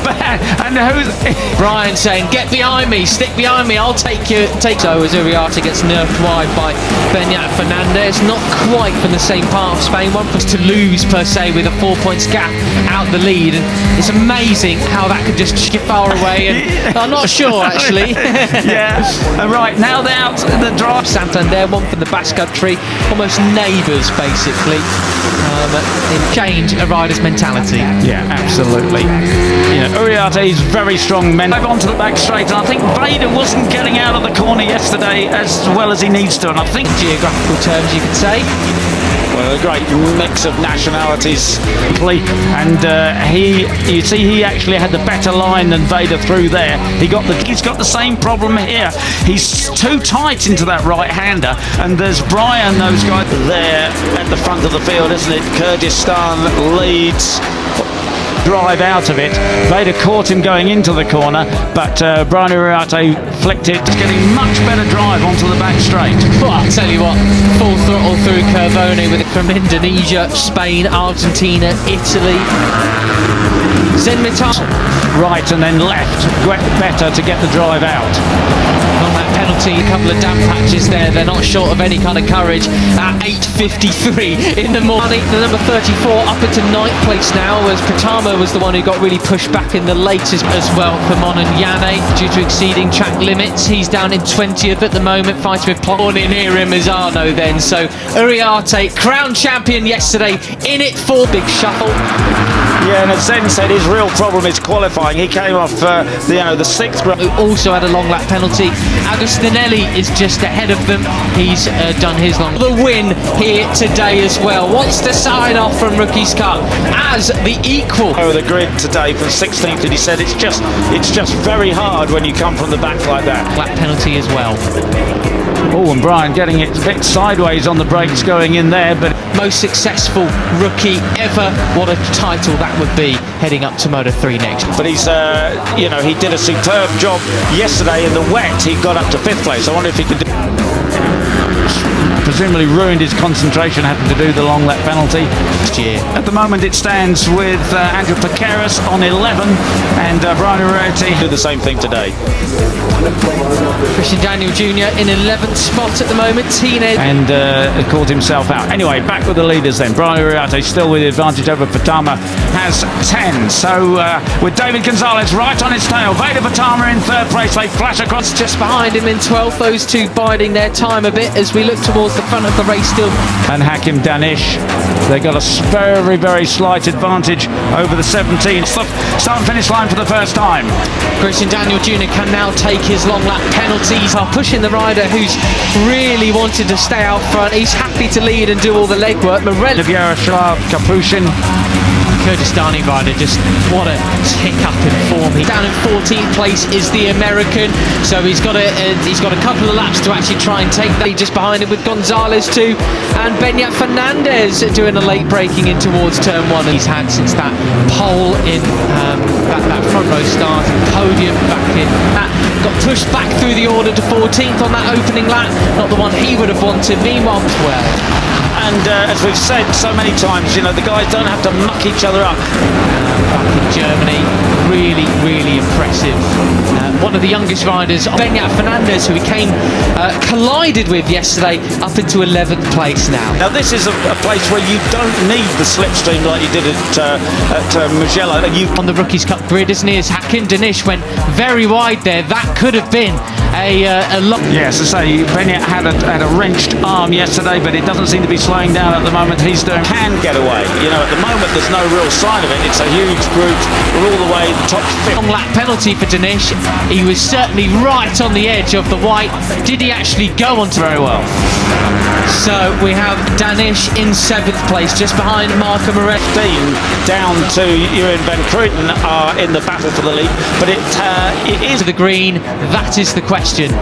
And who's Brian saying, get behind me, stick behind me, I'll take you. So as Uriarte gets nerfed wide by Beñat Fernandez, not quite from the same part of Spain. One was to lose per se with a 4 points gap out the lead, and it's amazing how that could just skip far away. And I'm not sure actually. Yeah. Right now they're out the drive. Santander, one from the Basque Country, almost neighbours basically. Change a rider's mentality. Yeah, absolutely. You know, Uriarte is very strong men. Dive onto the back straight, and I think Veda wasn't getting out of the corner yesterday as well as he needs to, and I think Geographical terms you could say. well, a great mix of nationalities, and you see he actually had the better line than Veda through there. He's got the same problem here. He's too tight into that right-hander, and there's Brian, those guys there at the front of the field, isn't it? Kyrgyzstan leads. Drive out of it. Veda caught him going into the corner, but Brian Uriarte flicked it, getting much better drive onto the back straight. Well, I'll tell you what, full throttle through Curvone with it from Indonesia, Spain, Argentina, Italy. Zenmitar Right and then left, better to get the drive out. On that penalty, a couple of damp patches there. They're not short of any kind of courage at 8:53 in the morning. The number 34 up into 9th place now, as Pratama was the one who got really pushed back in the latest as well for Mon and Yane due to exceeding track limits. He's down in 20th at the moment, fighting with Plon in here in Misano then. So Uriarte, crown champion yesterday, in it for big shuffle. Yeah, and as Zen said, his real problem is qualifying. He came off the 6th. Who also had a long lap penalty. Agostinelli is just ahead of them. He's done his long. The win here today as well. Wants to sign off from Rookies Cup as the equal. Oh, the grid today from 16th, and he said it's just very hard when you come from the back like that. Lap penalty as well. Oh, and Brian getting it a bit sideways on the brakes going in there, but Most successful rookie ever. What a title that would be heading up to Moto 3 next. But he's, he did a superb job yesterday in the wet. He got up to 5th place. I wonder if he could presumably ruined his concentration having to do the long lap penalty. Next year. At the moment it stands with Andrew Paqueras on 11 and Brian Uriarte do the same thing today. Christian Daniel Jr. in 11th spot at the moment. Teenage. And called himself out. Anyway, back with the leaders then. Brian Uriarte still with the advantage over Pratama, has 10. So with David Gonzalez right on his tail. Veda Pratama in 3rd place. They flash across. Just behind him in 12th. Those two biding their time a bit as we look towards the front of the race still. And Hakim Danish, they got a very, very slight advantage over the 17. Start and finish line for the first time. Christian Daniel Jr. can now take his long lap penalties. Are pushing the rider who's really wanted to stay out front. He's happy to lead and do all the legwork. Morelli. Yaroslav Kapushin. Kyrgyzstani rider, just what a tick up in form. He's down in 14th place is the American, so he's got a couple of laps to actually try and take that. Just behind him with Gonzalez too, and Beñat Fernandez doing a late braking in towards turn 1 he's had since that pole in that front row start, podium back in. That got pushed back through the order to 14th on that opening lap, not the one he would have wanted. Meanwhile, well. And as we've said so many times, the guys don't have to muck each other up. Back in Germany, really, really impressive. One of the youngest riders, Beñat Fernandez, who he collided with yesterday, up into 11th place now. Now this is a place where you don't need the slipstream like you did at Mugello. On the Rookies Cup grid, isn't he? As Hakim Danish went very wide there. That could have been a lot. Yes, I say Beñat had a wrenched arm yesterday, but it doesn't seem to be slowing down at the moment. Can get away. At the moment there's no real sign of it. It's a huge group. We're all the way top 5th. Long lap penalty for Danish. He was certainly right on the edge of the white. Did he actually go on to very well? So we have Danish in 7th place, just behind Marco Morelli. Down to Ewan Van Kruyten are in the battle for the lead, but it is to the green. That is the question.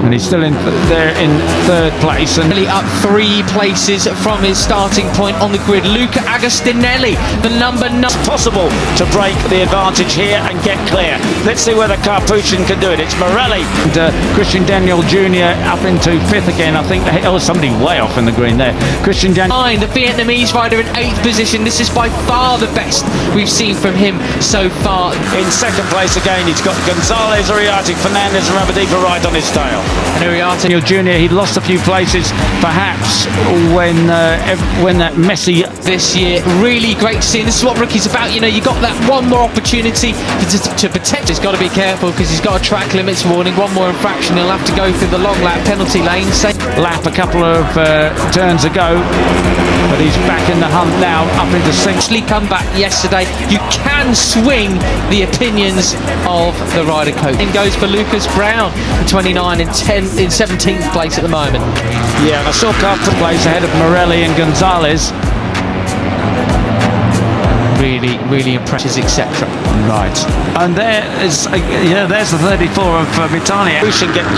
and he's still in there in third place, and Really up 3 places from his starting point on the grid. Luca Agostinelli, the number 9. possible to break the advantage here and get clear. Let's see whether Capuchin can do it. It's Morelli and Christian Daniel Jr. up into 5th again. I think somebody way off in the green there. Christian Daniel. The Vietnamese rider in 8th position. This is by far the best we've seen from him so far. In 2nd place again, he's got Gonzalez, Uriarte, Fernandez and Ramadipa right on his tail. And Uriarte Jr. He'd lost a few places, perhaps when that Messi this year. Really great to see. This is what rookies about. You know, you got that one more opportunity to protect. He's got to be careful because he's got a track limits warning. One more infraction, he'll have to go through the long lap penalty lane. Same lap a couple of turns ago, but he's back in the hunt now, up into 6th. come back yesterday. You can swing the opinions of the rider coach. And goes for Lucas Brown, 29 in 17th place at the moment. Yeah, I saw Carter place ahead of Morelli and Gonzalez. Really impresses, etc. Right, and there is there's the 34 of Britannia. We should get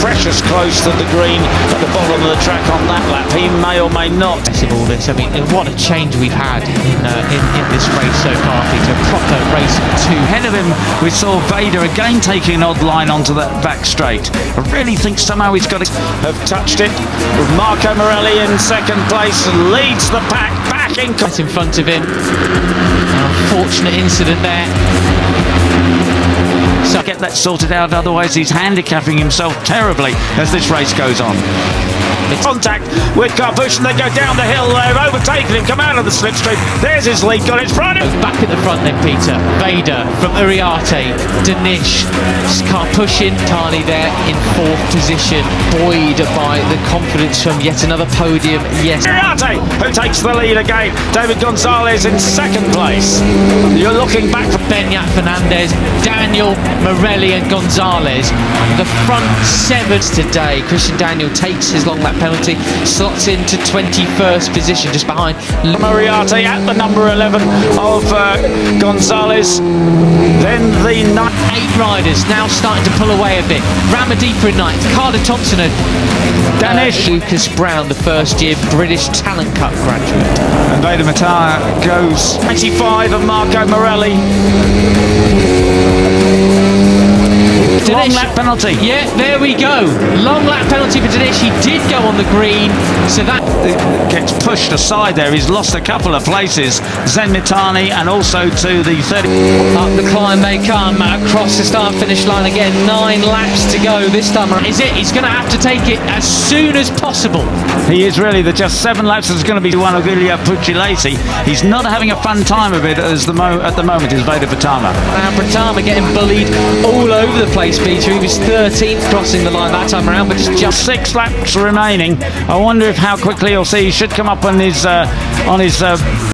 precious close to the green at the bottom of the track on that lap. He may or may not. All this, I mean, what a change we've had in this race so far. Peter, a proper race of 2. Ahead of him, we saw Veda again taking an odd line onto that back straight. I really think somehow he's got to have touched it. With Marco Morelli in 2nd place and leads the pack back in front of him. Unfortunate incident there. So get that sorted out, otherwise he's handicapping himself terribly as this race goes on. Contact with Capuchin, they go down the hill, they've overtaken him, come out of the slipstream, there's his lead, got its front. Back at the front then, Peter. Veda from Uriarte, Danish, Capuchin, Tani there in 4th position, buoyed by the confidence from yet another podium. Yes. Uriarte, who takes the lead again, David Gonzalez in 2nd place. You're looking back for Benyat Fernandez, Daniel, Morelli and Gonzalez. The front 7s today. Christian Daniel takes his long lap penalty, slots into 21st position, just behind Uriarte at the number 11 of Gonzalez. Then the 8 riders now starting to pull away a bit. Ramadipa in 9th, Carter Thompson and Danish. Lucas Brown, the first-year British Talent Cup graduate. And Veda Ega goes 25 of Marco Morelli. Long lap penalty. Yeah, there we go. Long lap penalty for Dinesh. He did go on the green, so that gets pushed aside there. He's lost a couple of places. Zenmitani and also to the 30. Up the climb they come, across the start-finish line again. 9 laps to go this time. Is it? He's going to have to take it as soon as possible. He is really. There's just 7 laps. There's going to be one of Giulio Pucciolesi. He's not having a fun time of it at the moment. Is Veda Pratama. Now Pratama getting bullied all over the place, Peter. He was 13th crossing the line that time around, but just 6 laps remaining. I wonder if how quickly he'll see. He should come up on his